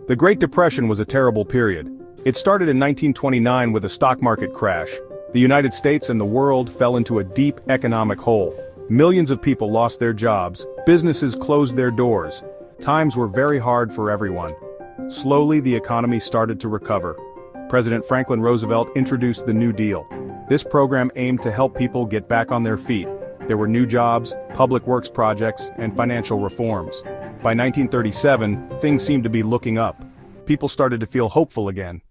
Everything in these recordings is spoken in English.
The Great Depression was a terrible period. It started in 1929 with a stock market crash. The United States and the world fell into a deep economic hole. Millions of people lost their jobs, businesses closed their doors. Times were very hard for everyone. Slowly the economy started to recover. President Franklin Roosevelt introduced the New Deal. This program aimed to help people get back on their feet. There were new jobs, public works projects, and financial reforms. By 1937, things seemed to be looking up. People started to feel hopeful again.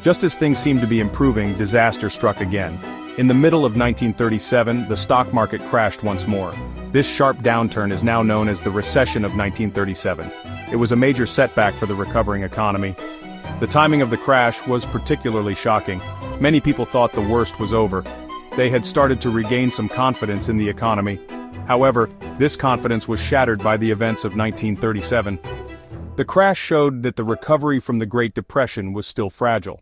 Just as things seemed to be improving, disaster struck again. In the middle of 1937, the stock market crashed once more. This sharp downturn is now known as the Recession of 1937. It was a major setback for the recovering economy. The timing of the crash was particularly shocking. Many people thought the worst was over. They had started to regain some confidence in the economy. However, this confidence was shattered by the events of 1937. The crash showed that the recovery from the Great Depression was still fragile.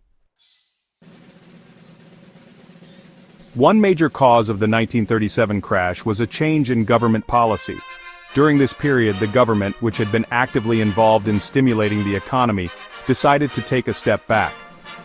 One major cause of the 1937 crash was a change in government policy. During this period, the government, which had been actively involved in stimulating the economy, decided to take a step back.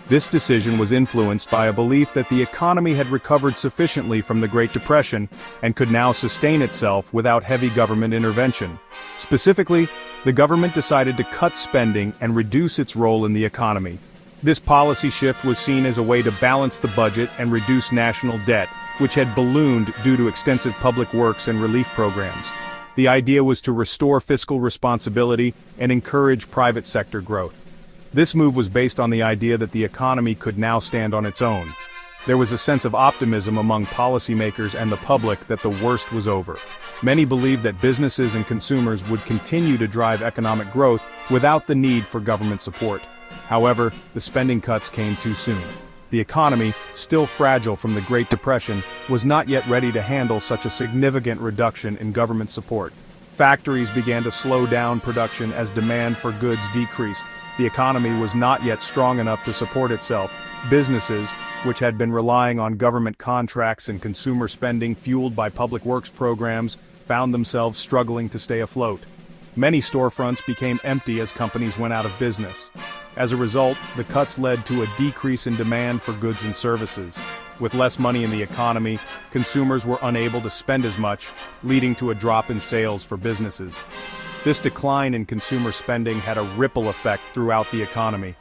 This decision was influenced by a belief that the economy had recovered sufficiently from the Great Depression and could now sustain itself without heavy government intervention. Specifically, the government decided to cut spending and reduce its role in the economy. This policy shift was seen as a way to balance the budget and reduce national debt, which had ballooned due to extensive public works and relief programs. The idea was to restore fiscal responsibility and encourage private sector growth. This move was based on the idea that the economy could now stand on its own. There was a sense of optimism among policymakers and the public that the worst was over. Many believed that businesses and consumers would continue to drive economic growth without the need for government support. However, the spending cuts came too soon. The economy, still fragile from the Great Depression, was not yet ready to handle such a significant reduction in government support. Factories began to slow down production as demand for goods decreased. The economy was not yet strong enough to support itself. Businesses, which had been relying on government contracts and consumer spending fueled by public works programs, found themselves struggling to stay afloat. Many storefronts became empty as companies went out of business. As a result, the cuts led to a decrease in demand for goods and services. With less money in the economy, consumers were unable to spend as much, leading to a drop in sales for businesses. This decline in consumer spending had a ripple effect throughout the economy.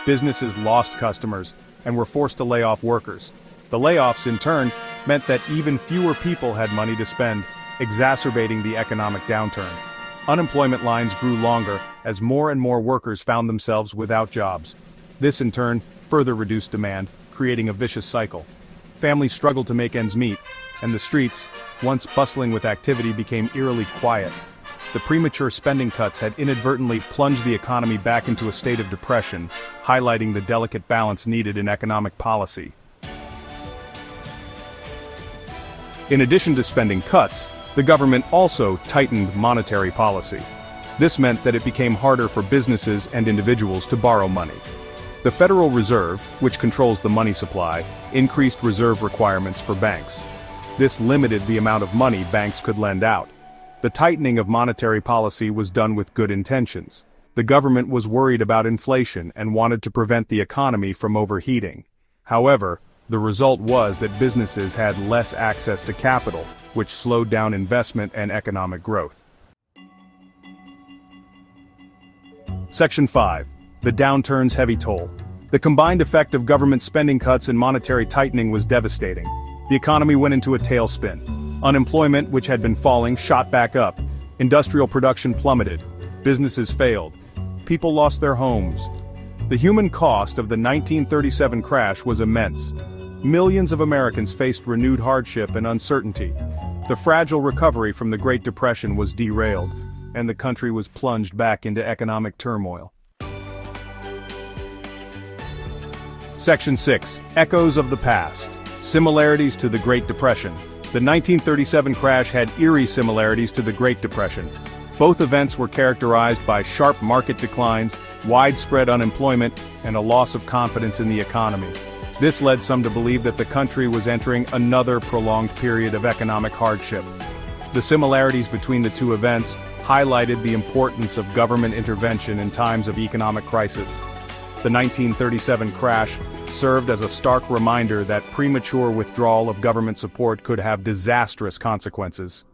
Businesses lost customers and were forced to lay off workers. The layoffs, in turn, meant that even fewer people had money to spend, exacerbating the economic downturn. Unemployment lines grew longer as more and more workers found themselves without jobs. This, in turn, further reduced demand, creating a vicious cycle. Families struggled to make ends meet, and the streets, once bustling with activity, became eerily quiet. The premature spending cuts had inadvertently plunged the economy back into a state of depression, highlighting the delicate balance needed in economic policy. In addition to spending cuts, the government also tightened monetary policy. This meant that it became harder for businesses and individuals to borrow money. The Federal Reserve, which controls the money supply, increased reserve requirements for banks. This limited the amount of money banks could lend out. The tightening of monetary policy was done with good intentions. The government was worried about inflation and wanted to prevent the economy from overheating. However, the result was that businesses had less access to capital, which slowed down investment and economic growth. Section 5. The downturn's heavy toll. The combined effect of government spending cuts and monetary tightening was devastating. The economy went into a tailspin. Unemployment, which had been falling, shot back up. Industrial production plummeted. Businesses failed. People lost their homes. The human cost of the 1937 crash was immense. Millions of Americans faced renewed hardship and uncertainty. The fragile recovery from the Great Depression was derailed, and the country was plunged back into economic turmoil. Section 6. Echoes of the past. Similarities to the Great Depression. The 1937 crash had eerie similarities to the Great Depression. Both events were characterized by sharp market declines, widespread unemployment, and a loss of confidence in the economy. This led some to believe that the country was entering another prolonged period of economic hardship. The similarities between the two events highlighted the importance of government intervention in times of economic crisis. The 1937 crash served as a stark reminder that premature withdrawal of government support could have disastrous consequences.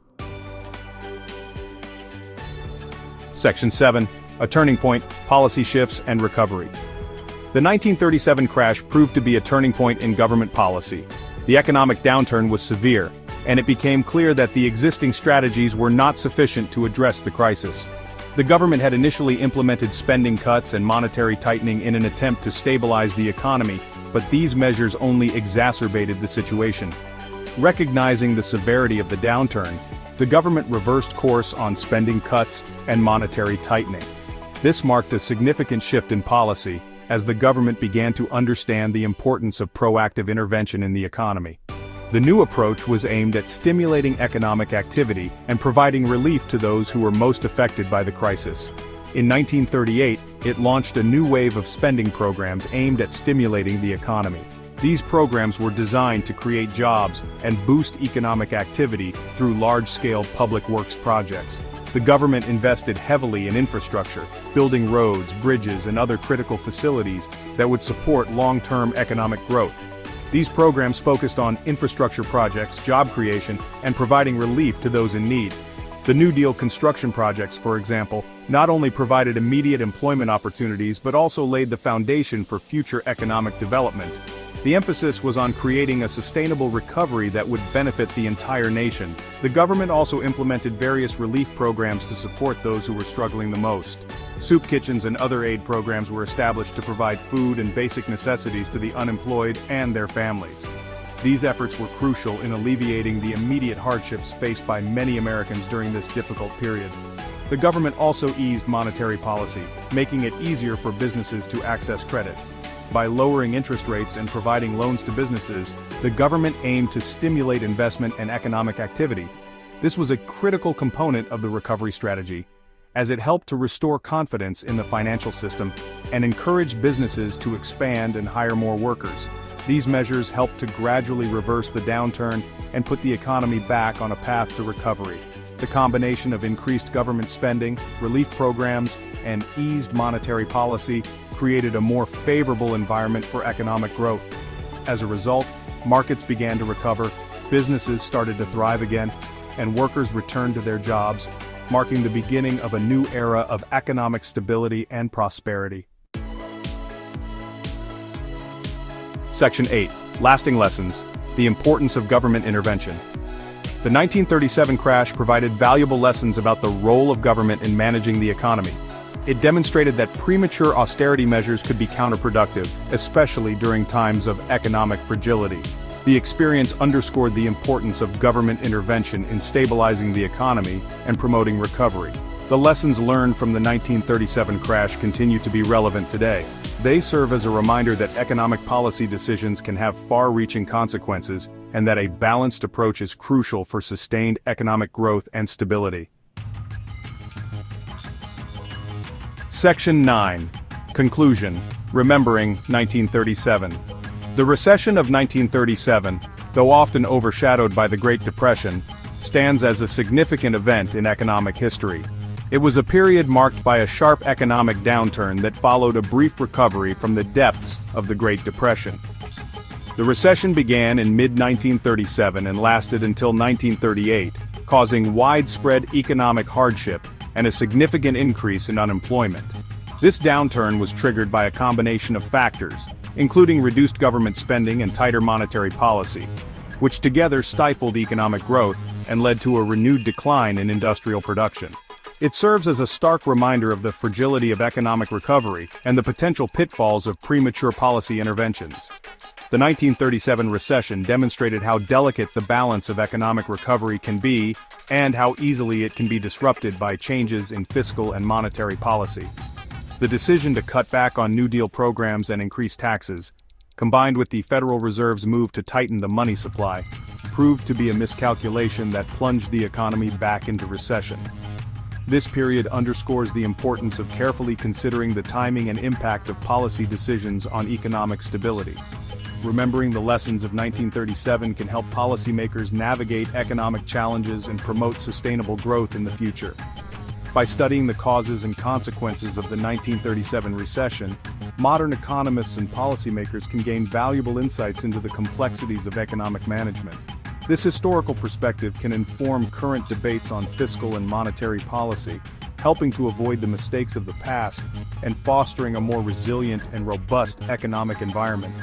Section 7. A turning point, policy shifts and recovery. The 1937 crash proved to be a turning point in government policy. The economic downturn was severe, and it became clear that the existing strategies were not sufficient to address the crisis. The government had initially implemented spending cuts and monetary tightening in an attempt to stabilize the economy, but these measures only exacerbated the situation. Recognizing the severity of the downturn, the government reversed course on spending cuts and monetary tightening. This marked a significant shift in policy, as the government began to understand the importance of proactive intervention in the economy. The new approach was aimed at stimulating economic activity and providing relief to those who were most affected by the crisis. In 1938, it launched a new wave of spending programs aimed at stimulating the economy. These programs were designed to create jobs and boost economic activity through large-scale public works projects. The government invested heavily in infrastructure, building roads, bridges, and other critical facilities that would support long-term economic growth. These programs focused on infrastructure projects, job creation, and providing relief to those in need. The New Deal construction projects, for example, not only provided immediate employment opportunities but also laid the foundation for future economic development. The emphasis was on creating a sustainable recovery that would benefit the entire nation. The government also implemented various relief programs to support those who were struggling the most. Soup kitchens and other aid programs were established to provide food and basic necessities to the unemployed and their families. These efforts were crucial in alleviating the immediate hardships faced by many Americans during this difficult period. The government also eased monetary policy, making it easier for businesses to access credit. By lowering interest rates and providing loans to businesses, the government aimed to stimulate investment and economic activity. This was a critical component of the recovery strategy, as it helped to restore confidence in the financial system and encourage businesses to expand and hire more workers. These measures helped to gradually reverse the downturn and put the economy back on a path to recovery. The combination of increased government spending, relief programs, and eased monetary policy created a more favorable environment for economic growth. As a result, markets began to recover, businesses started to thrive again, and workers returned to their jobs, marking the beginning of a new era of economic stability and prosperity. Section 8. Lasting lessons. The importance of government intervention. The 1937 crash provided valuable lessons about the role of government in managing the economy. It demonstrated that premature austerity measures could be counterproductive, especially during times of economic fragility. The experience underscored the importance of government intervention in stabilizing the economy and promoting recovery. The lessons learned from the 1937 crash continue to be relevant today. They serve as a reminder that economic policy decisions can have far-reaching consequences and that a balanced approach is crucial for sustained economic growth and stability. Section 9. Conclusion. Remembering 1937. The recession of 1937, though often overshadowed by the Great Depression, stands as a significant event in economic history. It was a period marked by a sharp economic downturn that followed a brief recovery from the depths of the Great Depression. The recession began in mid-1937 and lasted until 1938, causing widespread economic hardship and a significant increase in unemployment. This downturn was triggered by a combination of factors, including reduced government spending and tighter monetary policy, which together stifled economic growth and led to a renewed decline in industrial production. It serves as a stark reminder of the fragility of economic recovery and the potential pitfalls of premature policy interventions. The 1937 recession demonstrated how delicate the balance of economic recovery can be and how easily it can be disrupted by changes in fiscal and monetary policy. The decision to cut back on New Deal programs and increase taxes, combined with the Federal Reserve's move to tighten the money supply, proved to be a miscalculation that plunged the economy back into recession. This period underscores the importance of carefully considering the timing and impact of policy decisions on economic stability. Remembering the lessons of 1937 can help policymakers navigate economic challenges and promote sustainable growth in the future. By studying the causes and consequences of the 1937 recession, modern economists and policymakers can gain valuable insights into the complexities of economic management. This historical perspective can inform current debates on fiscal and monetary policy, helping to avoid the mistakes of the past and fostering a more resilient and robust economic environment.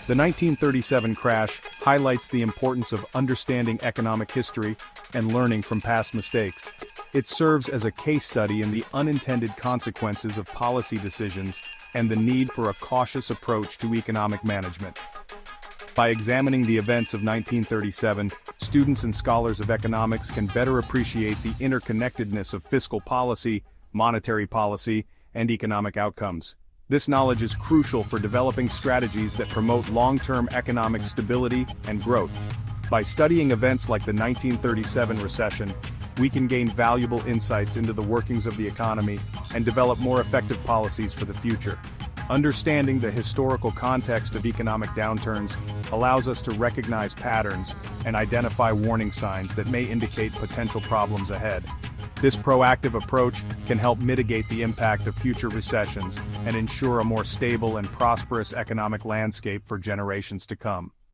The 1937 crash highlights the importance of understanding economic history and learning from past mistakes. It serves as a case study in the unintended consequences of policy decisions and the need for a cautious approach to economic management. By examining the events of 1937, students and scholars of economics can better appreciate the interconnectedness of fiscal policy, monetary policy, and economic outcomes. This knowledge is crucial for developing strategies that promote long-term economic stability and growth. By studying events like the 1937 recession, we can gain valuable insights into the workings of the economy and develop more effective policies for the future. Understanding the historical context of economic downturns allows us to recognize patterns and identify warning signs that may indicate potential problems ahead. This proactive approach can help mitigate the impact of future recessions and ensure a more stable and prosperous economic landscape for generations to come.